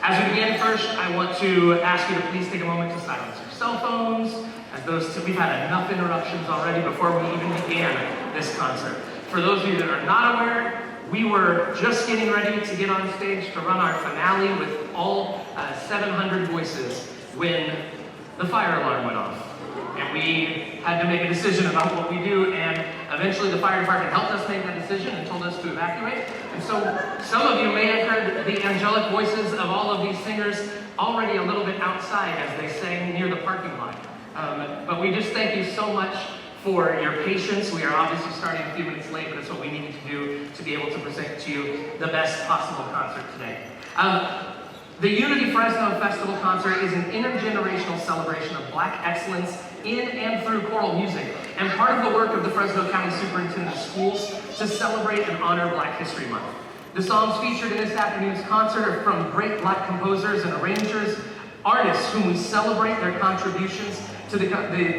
As we begin first, I want to ask you to please take a moment to silence your cell phones, as we've had enough interruptions already before we even began this concert. For those of you that are not aware, we were just getting ready to get on stage to run our finale with all 700 voices when the fire alarm went off. And we had to make a decision about what we do, and eventually the fire department helped us make that decision and told us to evacuate. And so some of you may have heard the angelic voices of all of these singers already a little bit outside as they sang near the parking lot. But we just thank you so much for your patience. We are obviously starting a few minutes late, but it's what we needed to do to be able to present to you the best possible concert today. The Unity Fresno Festival Concert is an intergenerational celebration of Black excellence in and through choral music, and part of the work of the Fresno County Superintendent of Schools to celebrate and honor Black History Month. The songs featured in this afternoon's concert are from great Black composers and arrangers, artists whom we celebrate their contributions to the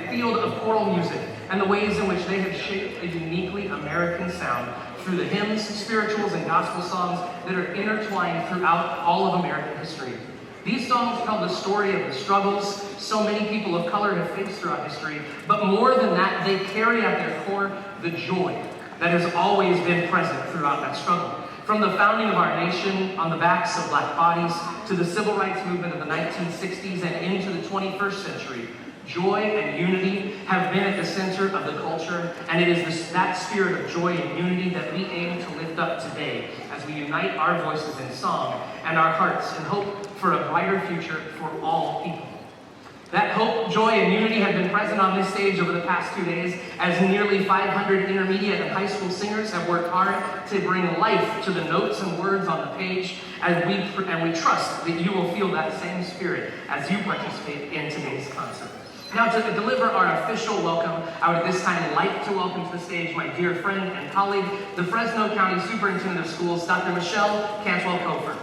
field of choral music and the ways in which they have shaped a uniquely American sound through the hymns, spirituals, and gospel songs that are intertwined throughout all of American history. These songs tell the story of the struggles so many people of color have faced throughout history, but more than that, they carry at their core the joy that has always been present throughout that struggle. From the founding of our nation on the backs of Black bodies to the civil rights movement of the 1960s and into the 21st century, joy and unity have been at the center of the culture, and it is that spirit of joy and unity that we aim to lift up today as we unite our voices in song and our hearts in hope for a brighter future for all people. That hope, joy, and unity have been present on this stage over the past 2 days as nearly 500 intermediate and high school singers have worked hard to bring life to the notes and words on the page, and we trust that you will feel that same spirit as you participate in today's concert. Now, to deliver our official welcome, I would at this time like to welcome to the stage my dear friend and colleague, the Fresno County Superintendent of Schools, Dr. Michele Cantwell-Copher.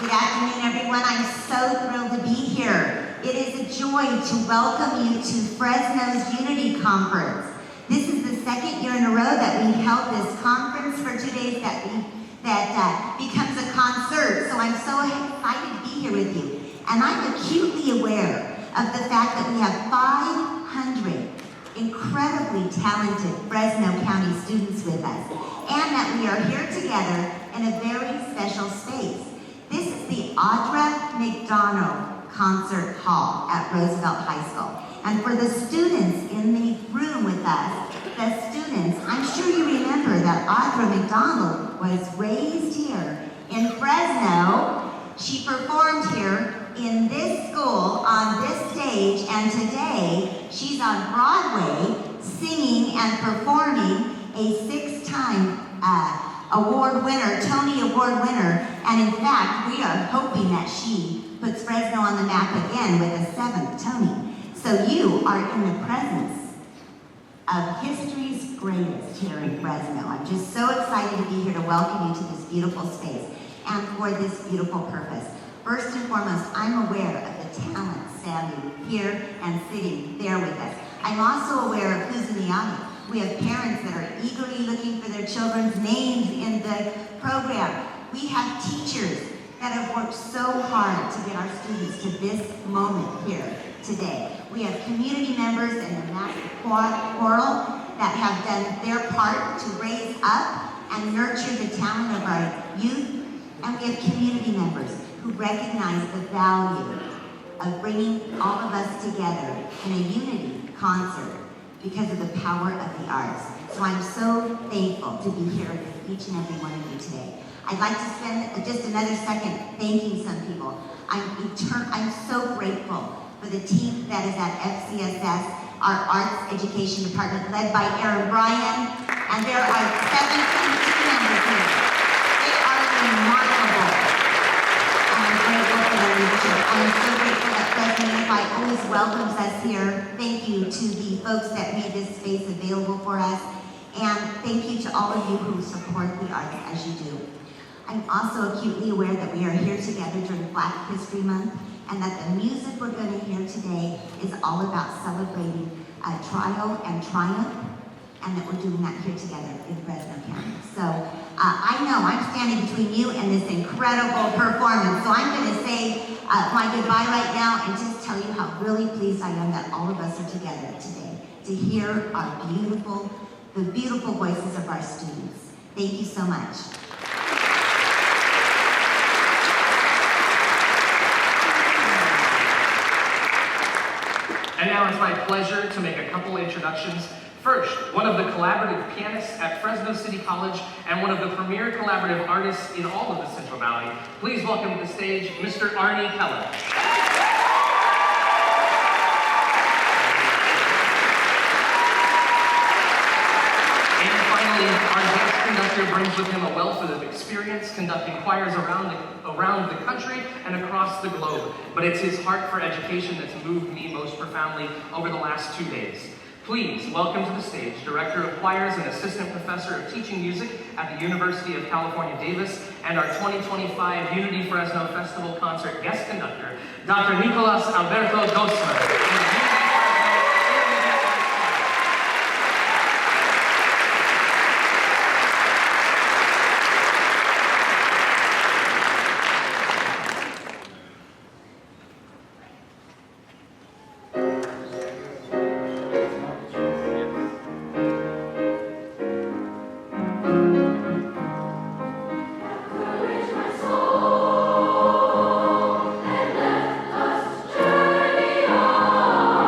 Good afternoon, everyone. I'm so thrilled to be here. It is a joy to welcome you to Fresno's Unity Conference. This is the second year in a row that we've held this conference for 2 days that becomes a concert. So I'm so excited to be here with you. And I'm acutely aware of the fact that we have 500 incredibly talented Fresno County students with us, and that we are here together in a very special space. This is the Audra McDonald Concert Hall at Roosevelt High School. And for the students in the room with us, I'm sure you remember that Audra McDonald was raised here in Fresno. She performed here in this school on this stage, and today she's on Broadway singing and performing a 6-time award winner, Tony Award winner, and in fact, we are hoping that she puts Fresno on the map again with a 7th Tony. So you are in the presence of history's greatest here in Fresno. I'm just so excited to be here to welcome you to this beautiful space and for this beautiful purpose. First and foremost, I'm aware of the talent standing here and sitting there with us. I'm also aware of who's in the audience. We have parents that are eagerly looking for their children's names in the program. We have teachers that have worked so hard to get our students to this moment here today. We have community members in the massive choral that have done their part to raise up and nurture the talent of our youth. And we have community members who recognize the value of bringing all of us together in a unity concert because of the power of the arts. So I'm so thankful to be here with each and every one of you today. I'd like to spend just another second thanking some people. I'm so grateful for the team that is at FCSS, our Arts Education Department, led by Bryan, and there are 17 team members here. They are remarkable, and I'm grateful for their leadership. I'm so grateful that Fresno Unified always welcomes us here. Thank you to the folks that made this space available for us, and thank you to all of you who support the arts as you do. I'm also acutely aware that we are here together during Black History Month, and that the music we're going to hear today is all about celebrating trial and triumph, and that we're doing that here together in Fresno County. So I know I'm standing between you and this incredible performance, so I'm going to say my goodbye right now and just tell you how really pleased I am that all of us are together today to hear the beautiful voices of our students. Thank you so much. And now it's my pleasure to make a couple introductions. First, one of the collaborative pianists at Fresno City College and one of the premier collaborative artists in all of the Central Valley. Please welcome to the stage, Mr. Aarne Kela. And finally, our guest conductor brings with him a wealth of experience conducting choirs around the country and across the globe. But it's his heart for education that's moved me most profoundly over the last 2 days. Please welcome to the stage Director of Choirs and Assistant Professor of Teaching Music at the University of California, Davis, and our 2025 Unity Fresno Festival Concert guest conductor, Dr. Nicolás A. Dosman. Journey on.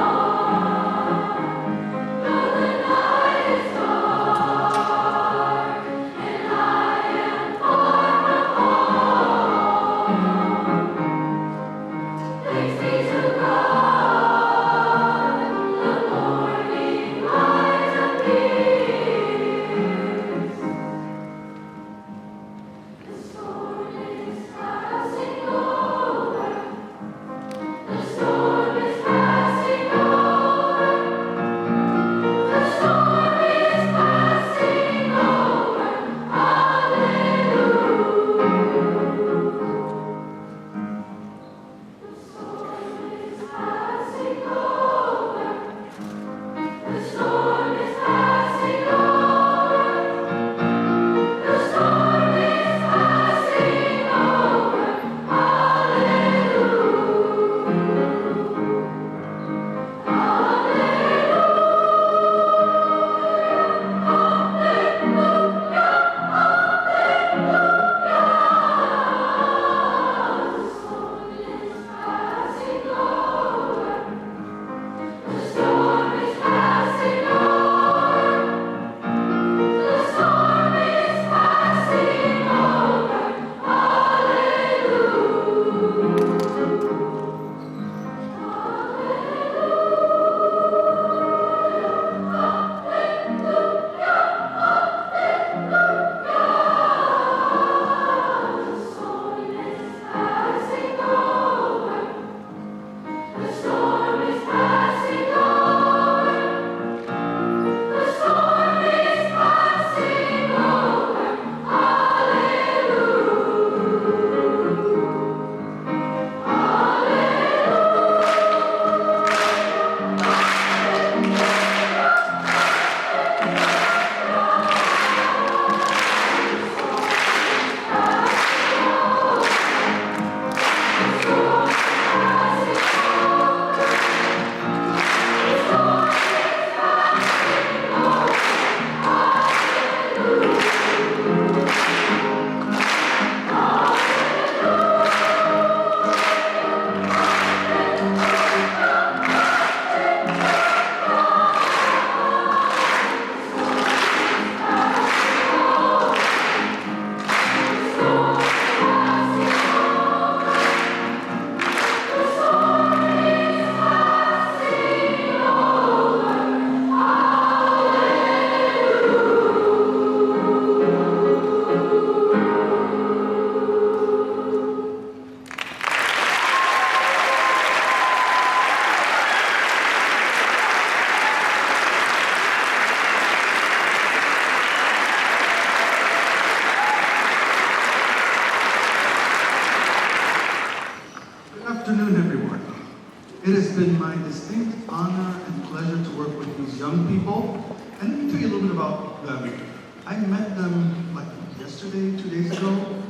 people. And let me tell you a little bit about them. I met them like yesterday, 2 days ago.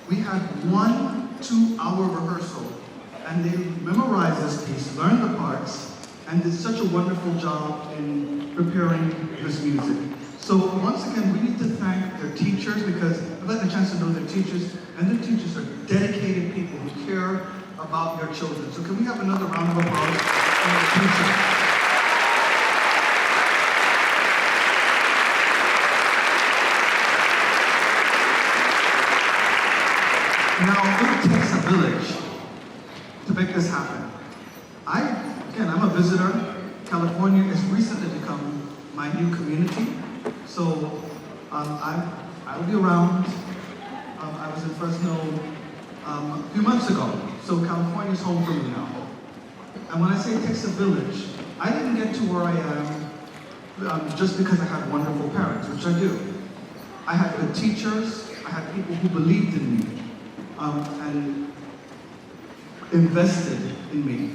We had 1 2-hour rehearsal, and they memorized this piece, learned the parts, and did such a wonderful job in preparing this music. So once again, we need to thank their teachers, because I've had the chance to know their teachers, and their teachers are dedicated people who care about their children. So can we have another round of applause for the teachers? Now, it takes a village to make this happen. I'm a visitor. California has recently become my new community. So I'll be around. I was in Fresno a few months ago. So California's home for me now. And when I say it takes a village, I didn't get to where I am just because I had wonderful parents, which I do. I had good teachers. I had people who believed in me. And invested in me.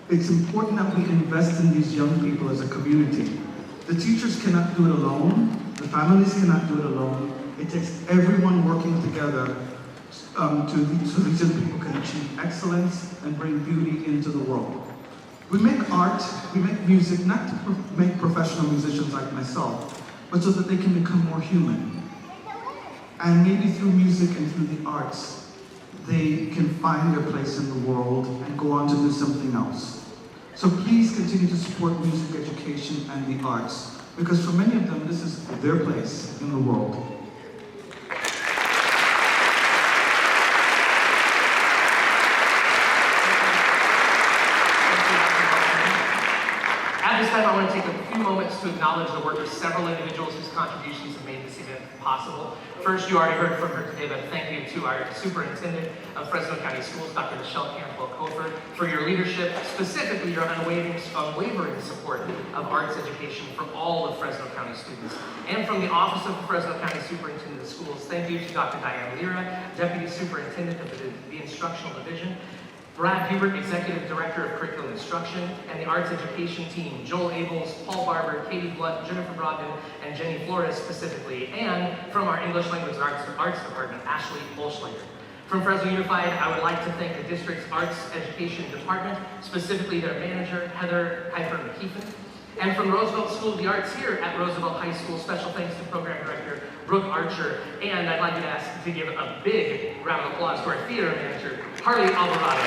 It's important that we invest in these young people as a community. The teachers cannot do it alone. The families cannot do it alone. It takes everyone working together so these young people can achieve excellence and bring beauty into the world. We make art, we make music, not to make professional musicians like myself, but so that they can become more human. And maybe through music and through the arts, they can find their place in the world and go on to do something else. So please continue to support music education and the arts, because for many of them, this is their place in the world. At this time, I want to take a few moments to acknowledge the work of several individuals whose contributions have made this event possible. First, you already heard from her today, but thank you to our Superintendent of Fresno County Schools, Dr. Michele Cantwell-Copher, for your leadership, specifically your unwavering support of arts education for all of Fresno County students. And from the Office of the Fresno County Superintendent of Schools, thank you to Dr. Diane Lira, Deputy Superintendent of the Instructional Division, Brad Hubert, Executive Director of Curriculum Instruction, and the Arts Education Team, Joel Abels, Paul Barber, Katie Blunt, Jennifer Brogdon, and Jenny Flores specifically, and from our English Language Arts Department, Ashley Bolschlager. From Fresno Unified, I would like to thank the district's Arts Education Department, specifically their manager, Heather Hyper-McKeithen. And from Roosevelt School of the Arts here at Roosevelt High School, special thanks to Program Director Brooke Archer. And I'd like to give a big round of applause to our theater manager, Harley Alvarado.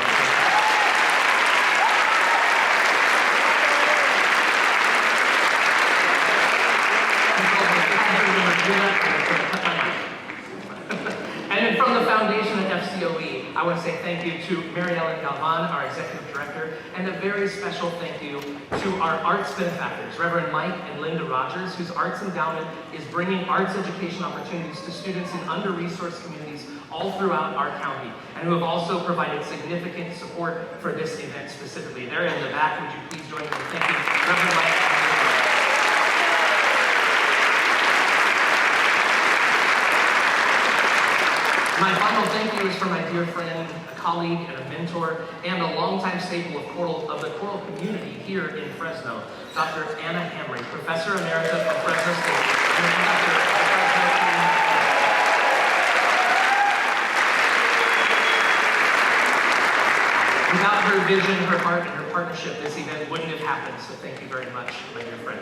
And then from the foundation at FCOE, I want to say thank you to Mary Ellen Galvan, our Executive Director, and a very special thank you to our arts benefactors, Reverend Mike and Linda Rogers, whose arts endowment is bringing arts education opportunities to students in under-resourced communities all throughout our county, and who have also provided significant support for this event specifically. They're in the back. Would you please join me in thanking Reverend Mike and Linda Rogers. My final thank you is for my dear friend, a colleague, and a mentor, and a longtime staple of the choral community here in Fresno, Dr. Aarne Hamre, Professor Emerita from Fresno State, and the conductor of the Fresno Unified. Without her vision, her heart, and her partnership, this event wouldn't have happened, so thank you very much, my dear friend.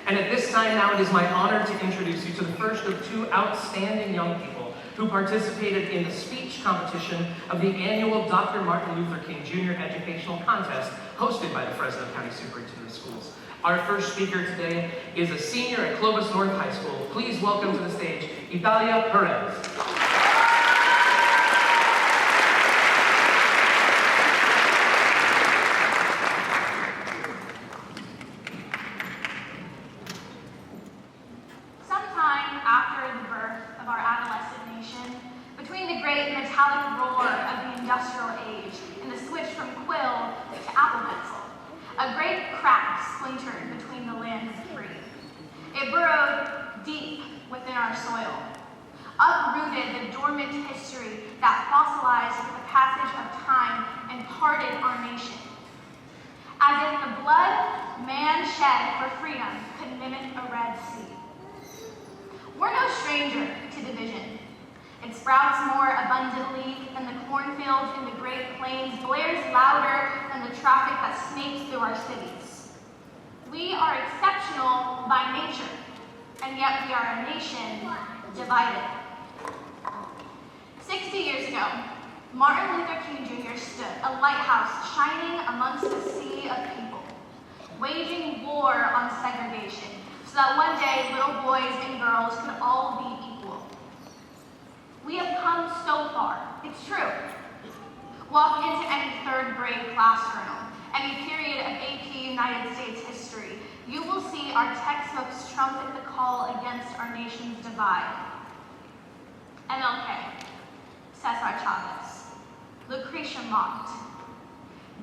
And at this time now, it is my honor to introduce you to the first of two outstanding young people who participated in the speech competition of the annual Dr. Martin Luther King Jr. Educational Contest hosted by the Fresno County Superintendent of Schools. Our first speaker today is a senior at Clovis North High School. Please welcome to the stage, Italia Perez. History that fossilized with the passage of time and parted our nation. As if the blood, man shed for freedom could mimic a Red Sea. We're no stranger to division. It sprouts more abundantly than the cornfields in the Great Plains, blares louder than the traffic that snakes through our cities. We are exceptional by nature, and yet we are a nation divided. 60 years ago, Martin Luther King Jr. stood, a lighthouse shining amongst a sea of people, waging war on segregation, so that one day little boys and girls could all be equal. We have come so far, it's true. Walk into any third grade classroom, any period of AP United States history, you will see our textbooks trumpet the call against our nation's divide. MLK, Cesar Chavez, Lucretia Mott.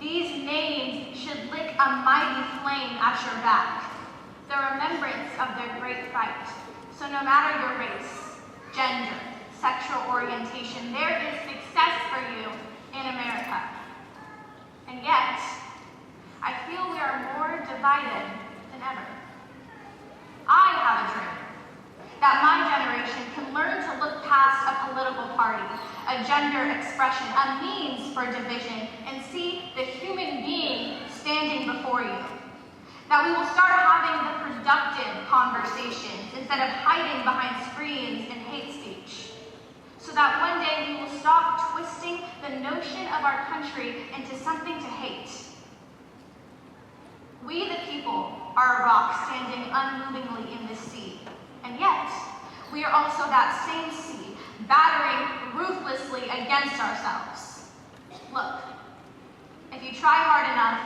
These names should lick a mighty flame at your back, the remembrance of their great fight. So no matter your race, gender, sexual orientation, there is success for you in America. And yet, I feel we are more divided than ever. I have a dream that my generation can learn to look past a political party, a gender expression, a means for division, and see the human being standing before you. That we will start having the productive conversations instead of hiding behind screens and hate speech. So that one day we will stop twisting the notion of our country into something to hate. We the people are a rock standing unmovingly in this sea. And yet, we are also that same sea, battering ruthlessly against ourselves. Look, if you try hard enough,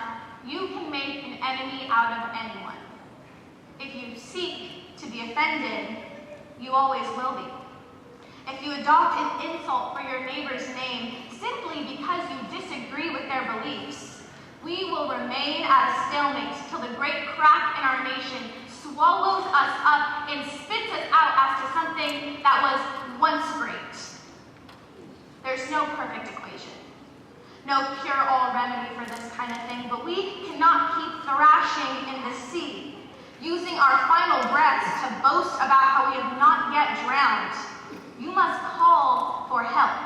you can make an enemy out of anyone. If you seek to be offended, you always will be. If you adopt an insult for your neighbor's name simply because you disagree with their beliefs, we will remain at a stalemate till the great crack in our nation swallows us up and spits us out as to something that was once great. There's no perfect equation, no cure-all remedy for this kind of thing, but we cannot keep thrashing in the sea, using our final breaths to boast about how we have not yet drowned. You must call for help.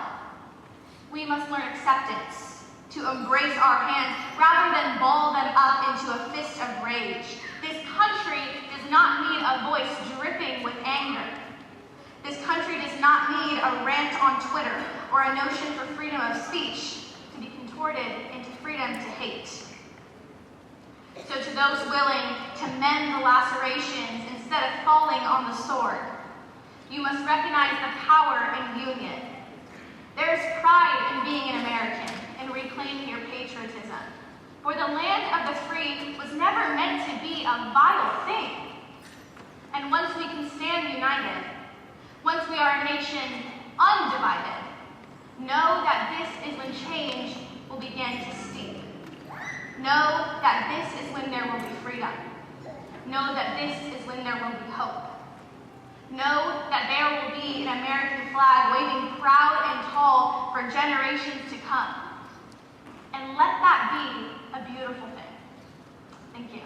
We must learn acceptance, to embrace our hands rather than ball them up into a fist of rage. This country does not need a voice dripping with anger. This country does not need a rant on Twitter or a notion for freedom of speech to be contorted into freedom to hate. So to those willing to mend the lacerations instead of falling on the sword, you must recognize the power in union. There is pride in being an American and reclaiming your patriotism. For the land of the free was never meant to be a vile thing. And once we can stand united, once we are a nation undivided, know that this is when change will begin to steep. Know that this is when there will be freedom. Know that this is when there will be hope. Know that there will be an American flag waving proud and tall for generations to come. And let that be a beautiful thing. Thank you.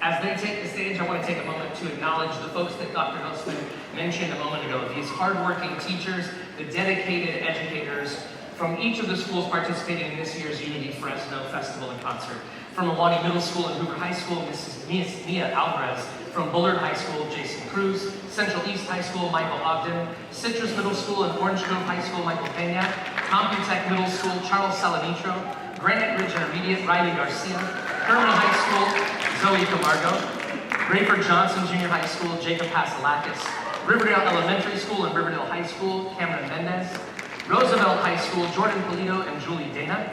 As they take the stage, I want to take a moment to acknowledge the folks that Dr. Dosman mentioned a moment ago, these hardworking teachers, the dedicated educators from each of the schools participating in this year's Unity Fresno Festival and Concert. From Milwaukee Middle School and Hoover High School, Mrs. Mia Alvarez. From Bullard High School, Jason Cruz. Central East High School, Michael Ogden. Citrus Middle School and Orange Grove High School, Michael Pena. Computech Middle School, Charles Salanitro. Granite Ridge Intermediate, Riley Garcia. Herman High School, Zoe Camargo. Rayford Johnson Junior High School, Jacob Pasalakis. Riverdale Elementary School and Riverdale High School, Cameron Mendez. Roosevelt High School, Jordan Polito and Julie Dana.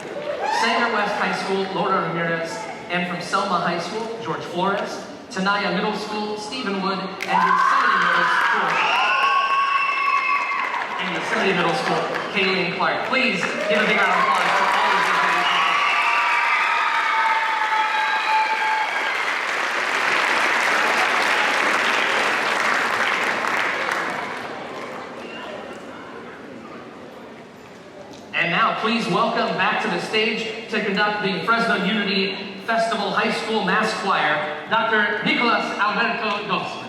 Sanger West High School, Laura Ramirez. And from Selma High School, George Flores. Tenaya Middle School, Stephen Wood. And Yosemite Middle School. And Yosemite Middle School, Kayleen Clark. Please give a big round of applause for all of these education. And now, please welcome back to the stage to conduct the Fresno Unity Festival High School Mass Choir, Dr. Nicolás A. Dosman.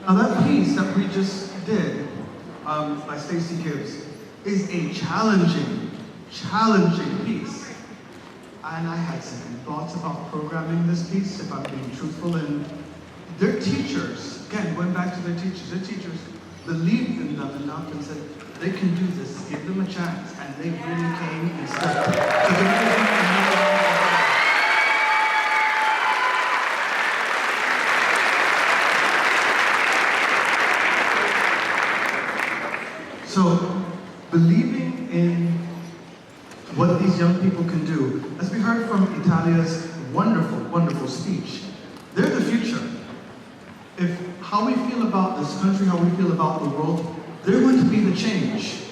Now that piece that we just did by Stacey Gibbs is a challenging piece. And I had second thoughts about programming this piece, if I'm being truthful. And their teachers, again, going back to their teachers believed in them enough and said, they can do this, give them a chance. And they really came and stepped up. So, believing in what these young people can do, as we heard from Italia's wonderful, wonderful speech, they're the future. If how we feel about this country, how we feel about the world, they're going to be the change.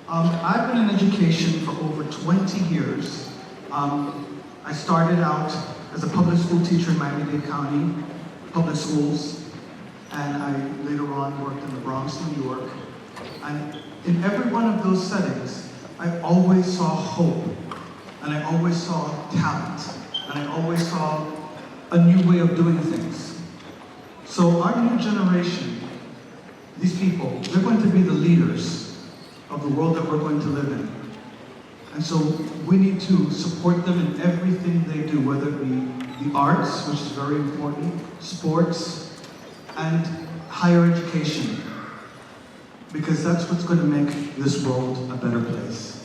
I've been in education for over 20 years. I started out as a public school teacher in Miami-Dade County public schools, and I later on worked in the Bronx, New York. And in every one of those settings, I always saw hope, and I always saw talent, and I always saw a new way of doing things. So our new generation, these people, they're going to be the leaders of the world that we're going to live in. And so we need to support them in everything they do, whether it be the arts, which is very important, sports, and higher education, because that's what's going to make this world a better place.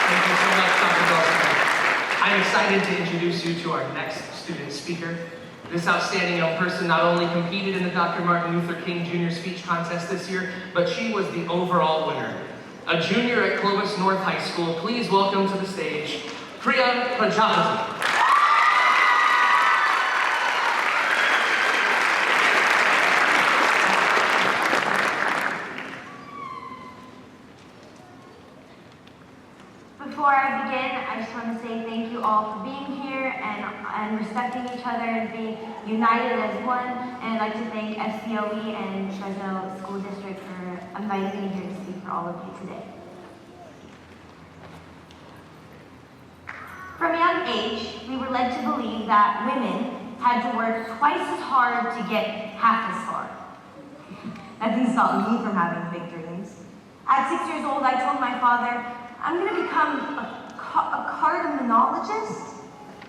Thank you so much, Dr. Dosman. I'm excited to introduce you to our next student speaker. This outstanding young person not only competed in the Dr. Martin Luther King Jr. Speech Contest this year, but she was the overall winner. A junior at Clovis North High School, please welcome to the stage, Priya Prajapati. Before I begin, I just want to say thank you all for being here and respecting each other and being united as one. And I'd like to thank SBOE and Fresno School District for inviting me here to speak for all of you today. From a young age, we were led to believe that women had to work twice as hard to get half as far. That didn't stop me from having big dreams. At 6 years old, I told my father, I'm going to become a cardiologist.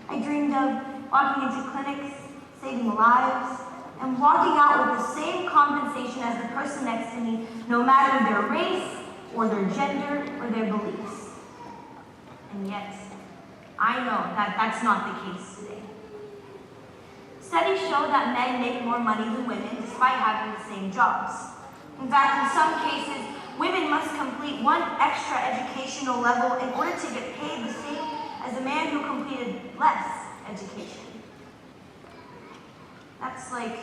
I dreamed of walking into clinics, saving lives, and walking out with the same compensation as the person next to me, no matter their race, or their gender, or their beliefs. And yet, I know that that's not the case today. Studies show that men make more money than women despite having the same jobs. In fact, in some cases, women must complete one extra educational level in order to get paid the same as a man who completed less education. That's like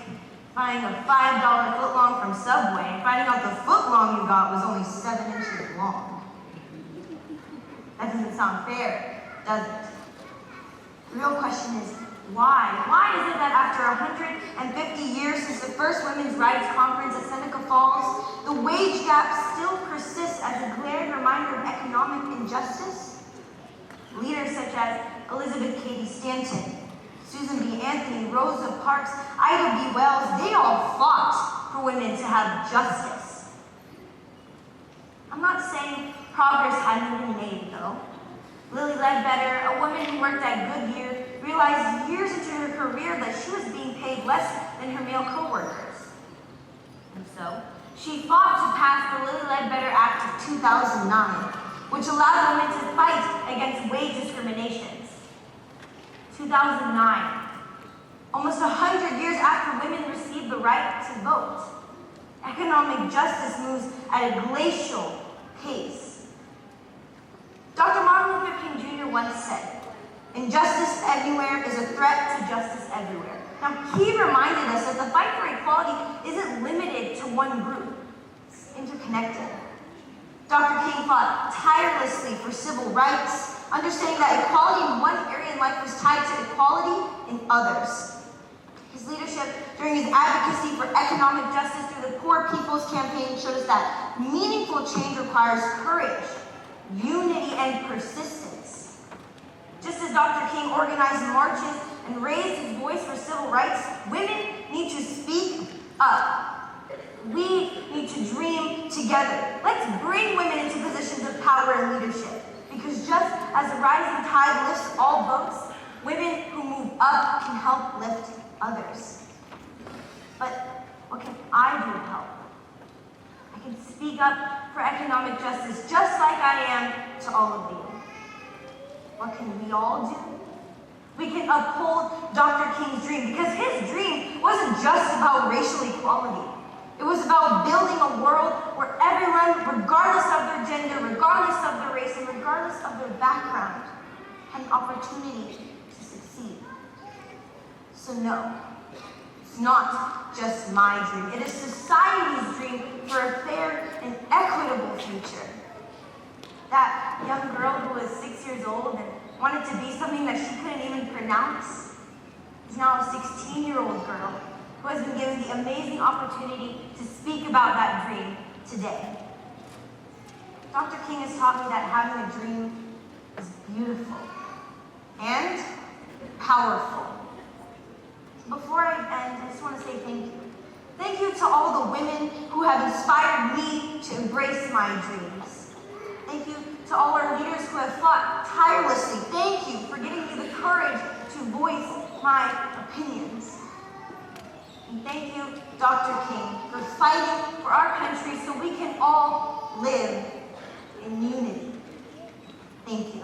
buying a $5 footlong from Subway and finding out the footlong you got was only 7 inches long. That doesn't sound fair, does it? The real question is, why? Why is it that after 150 years since the first women's rights conference at Seneca Falls, the wage gap still persists as a glaring reminder of economic injustice? Leaders such as Elizabeth Cady Stanton, Susan B. Anthony, Rosa Parks, Ida B. Wells, they all fought for women to have justice. I'm not saying progress hadn't been made, though. Lily Ledbetter, a woman who worked at Goodyear, realized years into her career that she was being paid less than her male co-workers. And so, she fought to pass the Lily Ledbetter Act of 2009, which allowed women to fight against wage discriminations. 2009, almost 100 years after women received the right to vote. Economic justice moves at a glacial pace. Dr. Martin Luther King Jr. once said, "Injustice anywhere is a threat to justice everywhere." Now, he reminded us that the fight for equality isn't limited to one group. It's interconnected. Dr. King fought tirelessly for civil rights, understanding that equality in one area in life was tied to equality in others. His leadership during his advocacy for economic justice through the Poor People's Campaign shows that meaningful change requires courage, unity, and persistence. Just as Dr. King organized marches and raised his voice for civil rights, women need to speak up. We need to dream together. Let's bring women into positions of power and leadership. Because just as a rising tide lifts all boats, women who move up can help lift others. But what can I do to help? I can speak up for economic justice just like I am to all of you. What can we all do? We can uphold Dr. King's dream, because his dream wasn't just about racial equality. It was about building a world where everyone, regardless of their gender, regardless of their race, and regardless of their background, had an opportunity to succeed. So no, it's not just my dream. It is society's dream for a fair and equitable future. That young girl who was 6 years old and wanted to be something that she couldn't even pronounce is now a 16-year-old girl who has been given the amazing opportunity to speak about that dream today. Dr. King has taught me that having a dream is beautiful and powerful. Before I end, I just want to say thank you. Thank you to all the women who have inspired me to embrace my dreams. Thank you to all our leaders who have fought tirelessly. Thank you for giving me the courage to voice my opinions. And thank you, Dr. King, for fighting for our country so we can all live in unity. Thank you.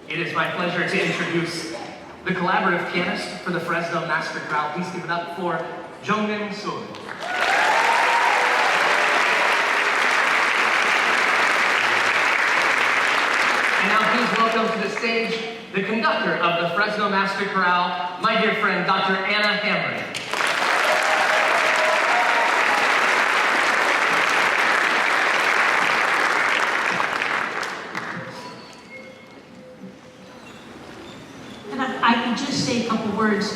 It is my pleasure to introduce the collaborative pianist for the Fresno Master Chorale. Please give it up for Jung Min Sur. And now please welcome to the stage the conductor of the Fresno Master Chorale, my dear friend, Dr. Aarne Hamre. I could just say a couple words.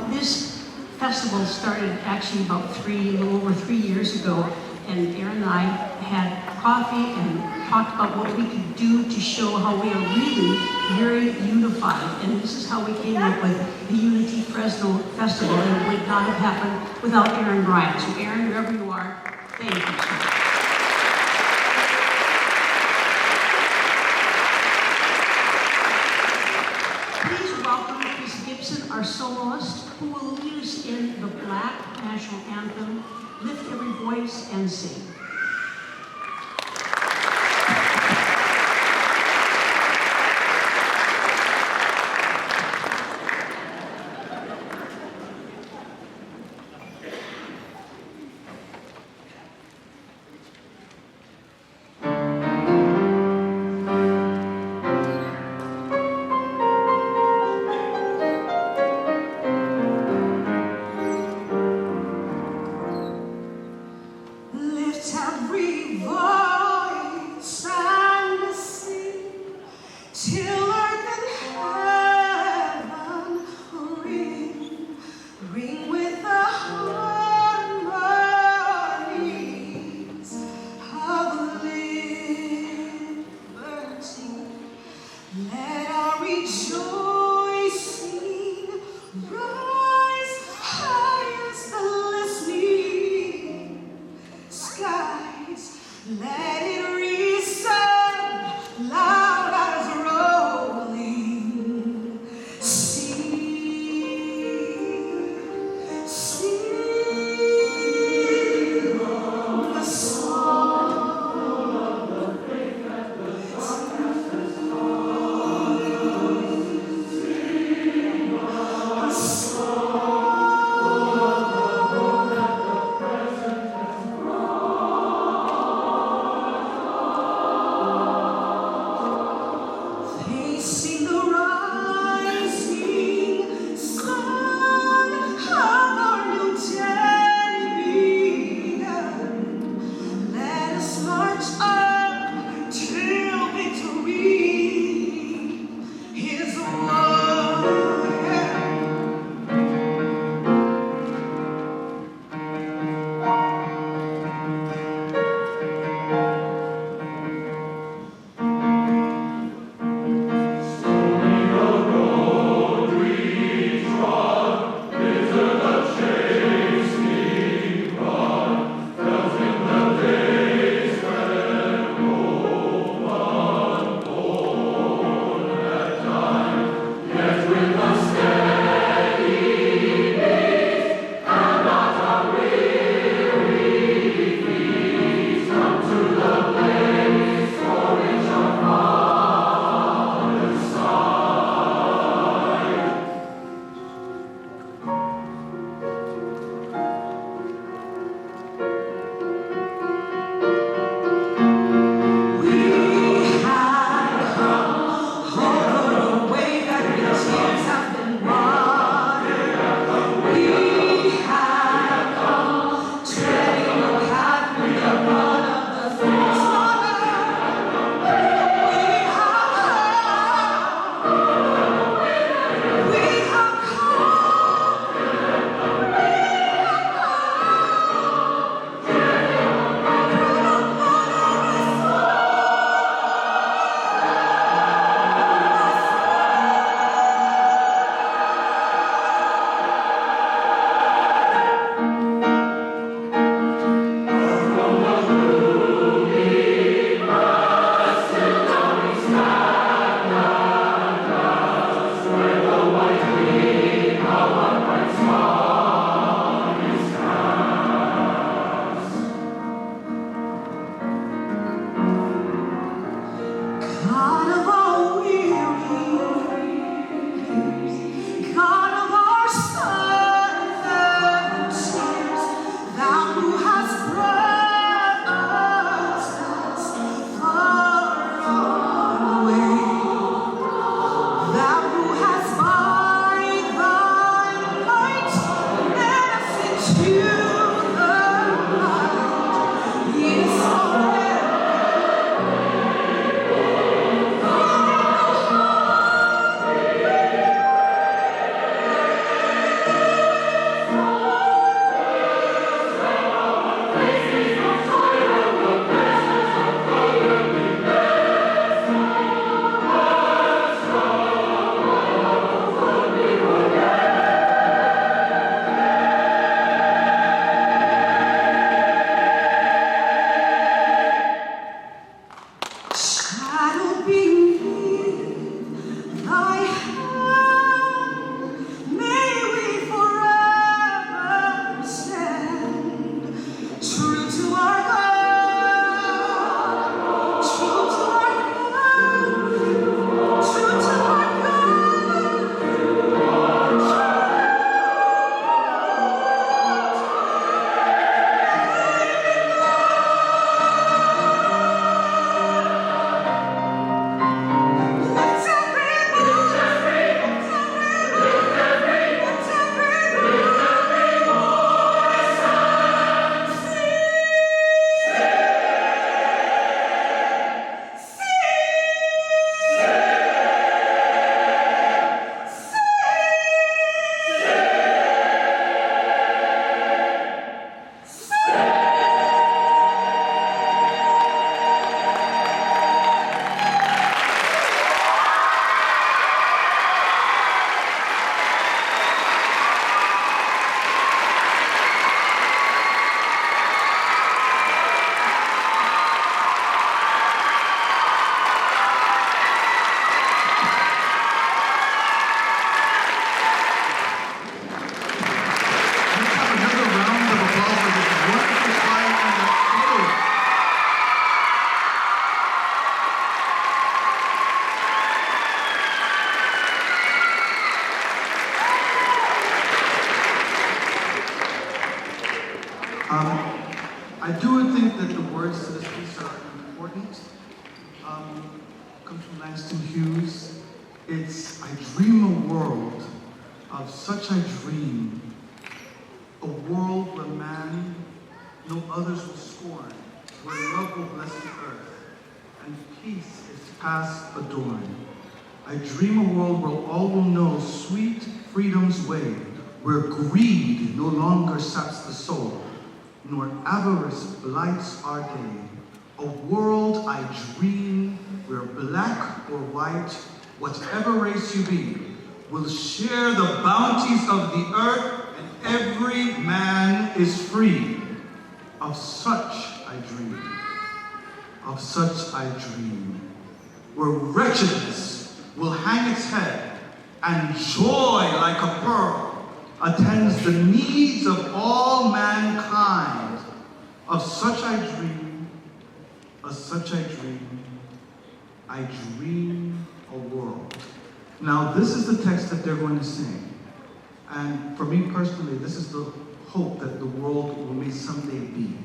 This festival started actually about a little over 3 years ago, and Aaron and I had coffee and talked about what we could do to show how we are really very unified. And this is how we came up with the Unity Fresno Festival, and it would not have happened without Aaron and Bryan. So Aaron, wherever you are, thank you so much. Gibson, our soloist, who will lead us in the Black National Anthem, Lift Every Voice and Sing. Lift I do think that the words to this piece are important. Comes from Langston Hughes. It's, I dream a world, of such I dream, a world where man no others will scorn, where love will bless the earth, and peace is past adorn. I dream a world where all will know sweet freedom's way, where greed no longer saps the soul, nor avarice blights our day. A world I dream where black or white, whatever race you be, will share the bounties of the earth, and every man is free. Of such I dream. Of such I dream. Where wretchedness will hang its head, and joy like a pearl attends the needs of all mankind. Of such I dream, of such I dream, I dream a world. Now this is the text that they're going to sing. And for me personally, this is the hope that the world will may someday be.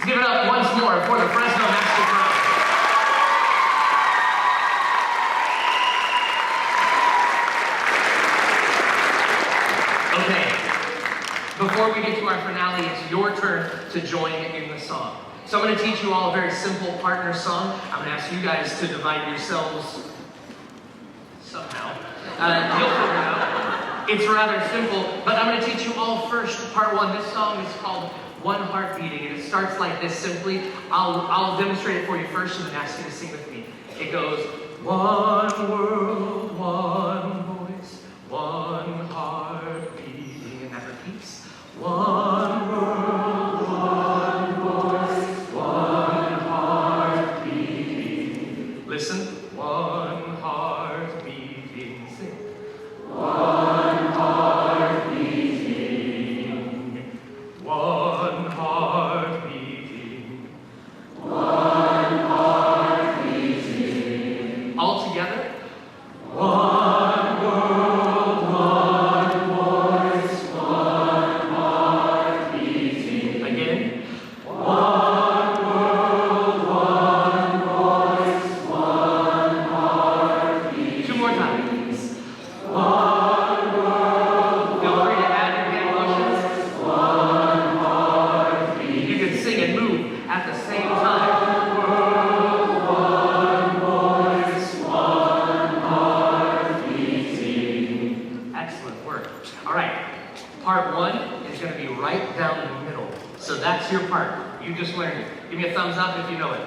Give it up once more for the Fresno Master Drum. our finale, it's your turn to join in the song. So I'm going to teach you all a very simple partner song. I'm going to ask you guys to divide yourselves somehow. You'll figure it out. It's rather simple, but I'm going to teach you all first part one. This song is called One Heart Beating, and it starts like this simply. I'll demonstrate it for you first and then ask you to sing with me. It goes, one world, one voice, one heart beating, and that repeats. One world, one voice, one heart beating. Listen, one heart beating, sing. One heart beating, one heart beating, one heart beating. All together. One world, one voice, one heart beating. Again. One world, one voice, one heart beating. Two more times. One world. Feel free to add your hand motions. One heart beating. You can sing and move at the same time. Part one is going to be right down the middle. So that's your part. You just learned it. Give me a thumbs up if you know it.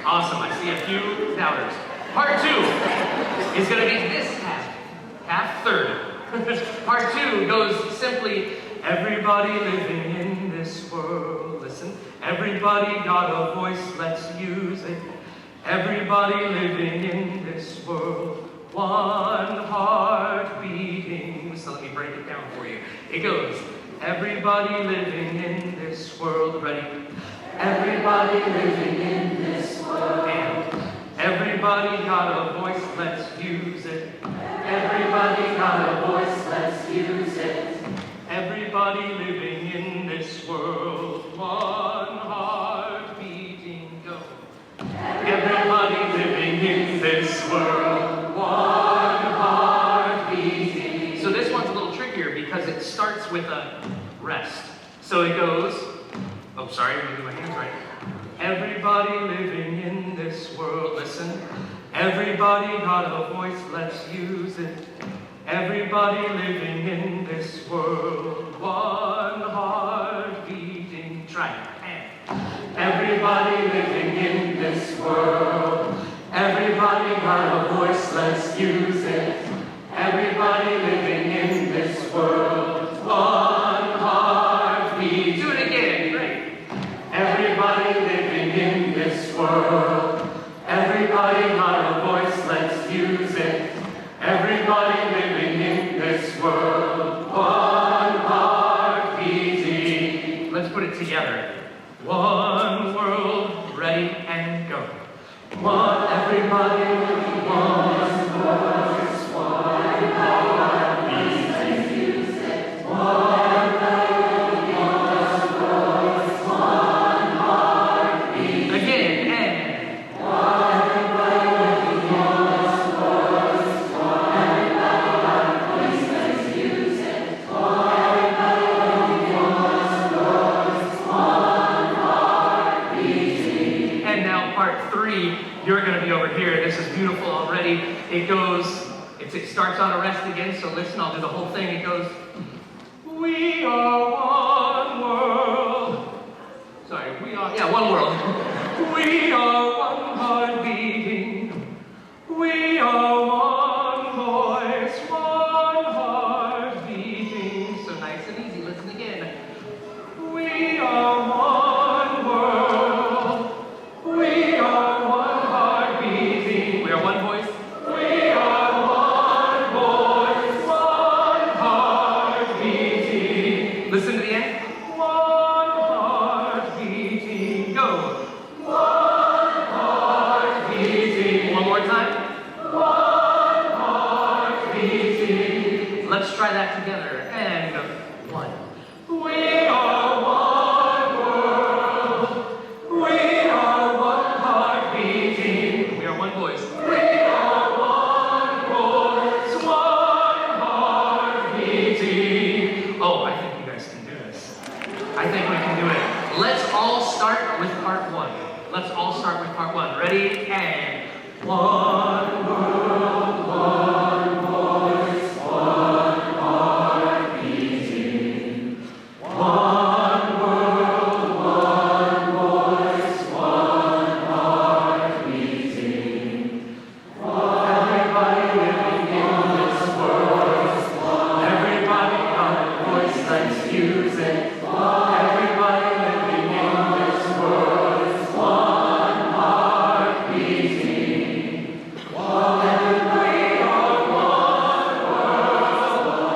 Awesome. I see a few doubters. Part two is going to be this half third. Part two goes simply, everybody living in this world. Listen. Everybody got a voice, let's use it. Everybody living in this world. One heart beating. So let me break it down for you. It goes, everybody living in this world. Ready? Everybody living in this world. And everybody got a voice, let's use it. Everybody got a voice, let's use it. Everybody living in this world. One heart beating. Go. Everybody living in this world. One heart beating. So this one's a little trickier because it starts with a rest. So it goes, oh sorry, I'm moving my hands right. Everybody living in this world, listen. Everybody got a voice, let's use it. Everybody living in this world. One heart beating. Try it. And everybody living in this world. Everybody got a voice, let's use it. Everybody living in this world. One heart beat. Do it again, great. Everybody living in this world. Everybody got a voice, let's use it. Everybody living in this world. One heart beating. Let's put it together. One world, ready and go. One, everybody, one voice, one heart beating. Use it. One voice, one heart beating. Again, and one, everybody with one voice, one everybody let's use it. One, everybody with one voice, one heart beating. And now part three. You're going to be over here. This is beautiful already. It goes, it starts on a rest again, so listen, I'll do the whole thing. It goes, we are one world. Sorry, one world. We are one heart beating. We are one voice, one heart beating. So nice and easy. Listen again. We are one world. We are one heart beating. We are one voice. We are one voice, one heart beating. Listen to the end. One heart beating. Go. One heart beating. One more time. all start with part one. Let's all start with part one. Ready? And one world, one voice, one heart beating. One world, one voice, one heart beating. Everybody living in this world, everybody got a voice that's music. Everybody living in this world, one heart beating. And we are one world,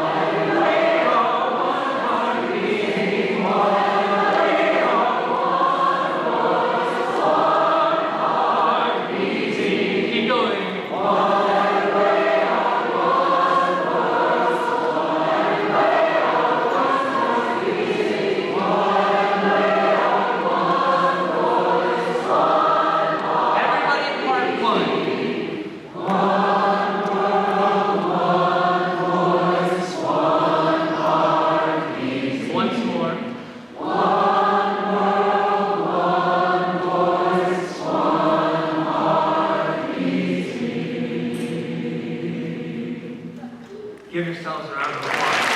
and we are one heart beating. And we are one voice, one heart beating. Keep going. Everybody in part one. One world, one voice, one heart beating. Once more. One world, one voice, one heart beating. Give yourselves a round of applause.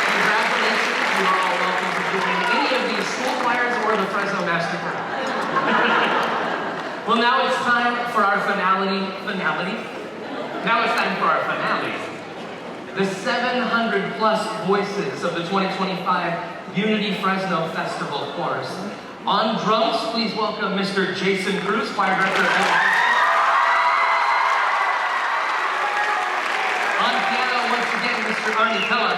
Congratulations, you are all welcome to join any of these school choirs or the Fresno Master Choir. Well, now it's time for our finale. Now it's time for our finale. The 700 plus voices of the 2025 Unity Fresno Festival Chorus. On drums, please welcome Mr. Jason Cruz, choir director of Beulah. On piano, once again, Mr. Aarne Kela.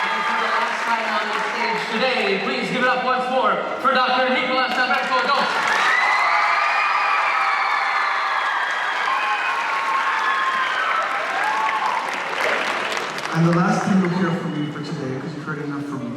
And for the last time on the stage today, please give it up once more for Dr. Nicolás A. And the last thing you'll hear from me for today, because you've heard enough from me,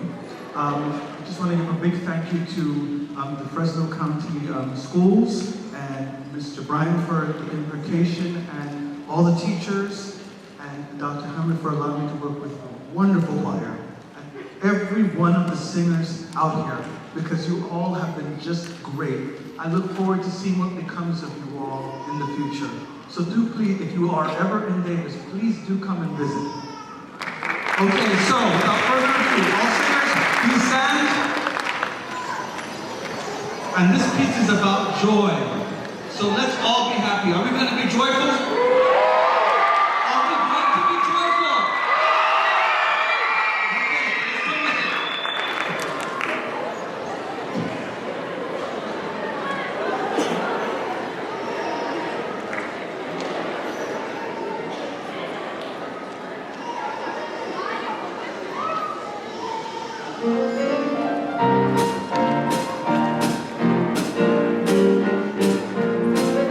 I just want to give a big thank you to the Fresno County schools and Mr. Bryan for the invitation and all the teachers and Dr. Hamre for allowing me to work with a wonderful choir and every one of the singers out here, because you all have been just great. I look forward to seeing what becomes of you all in the future. So do please, if you are ever in Davis, please do come and visit. Okay, so without further ado, all singers, please stand. And this piece is about joy. So let's all be happy. Are we going to be joyful? Are we going to be joyful? Okay, let's go with it.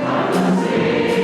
I will sing.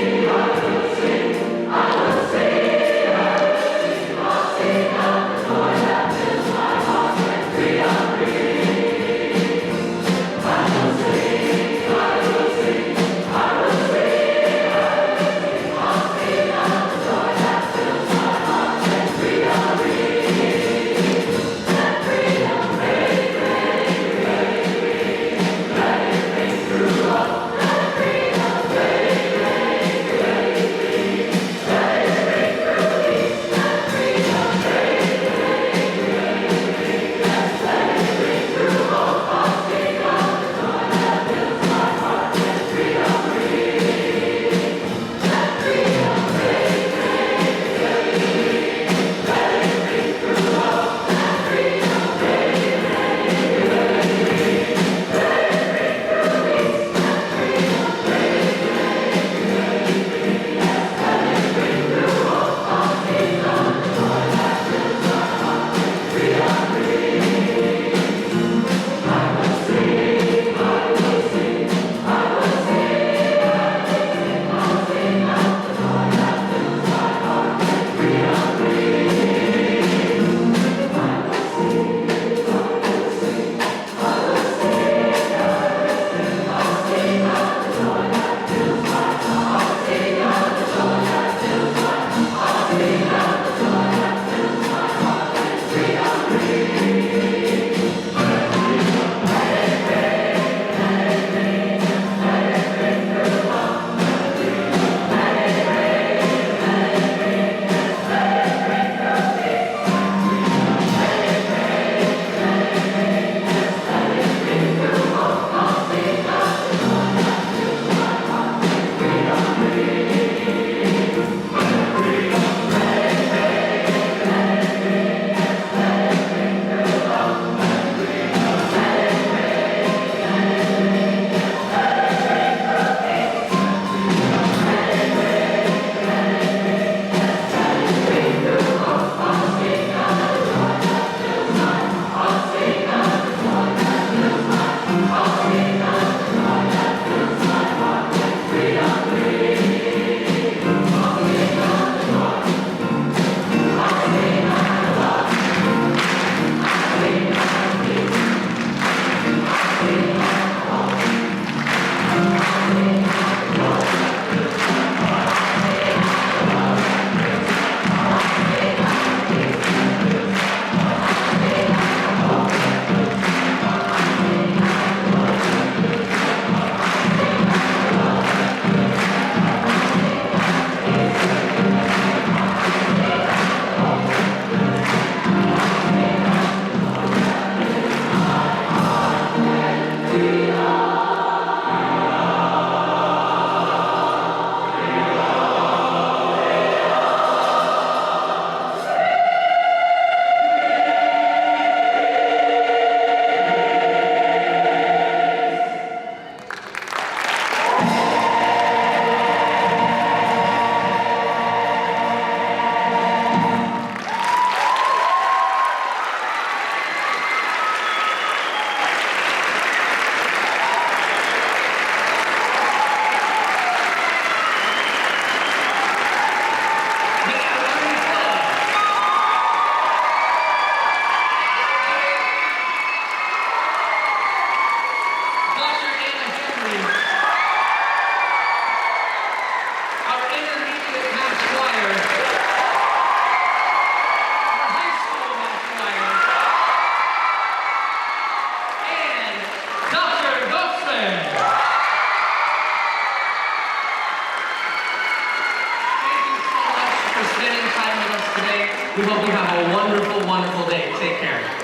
spending time with us today. We hope you have a wonderful, wonderful day. Take care.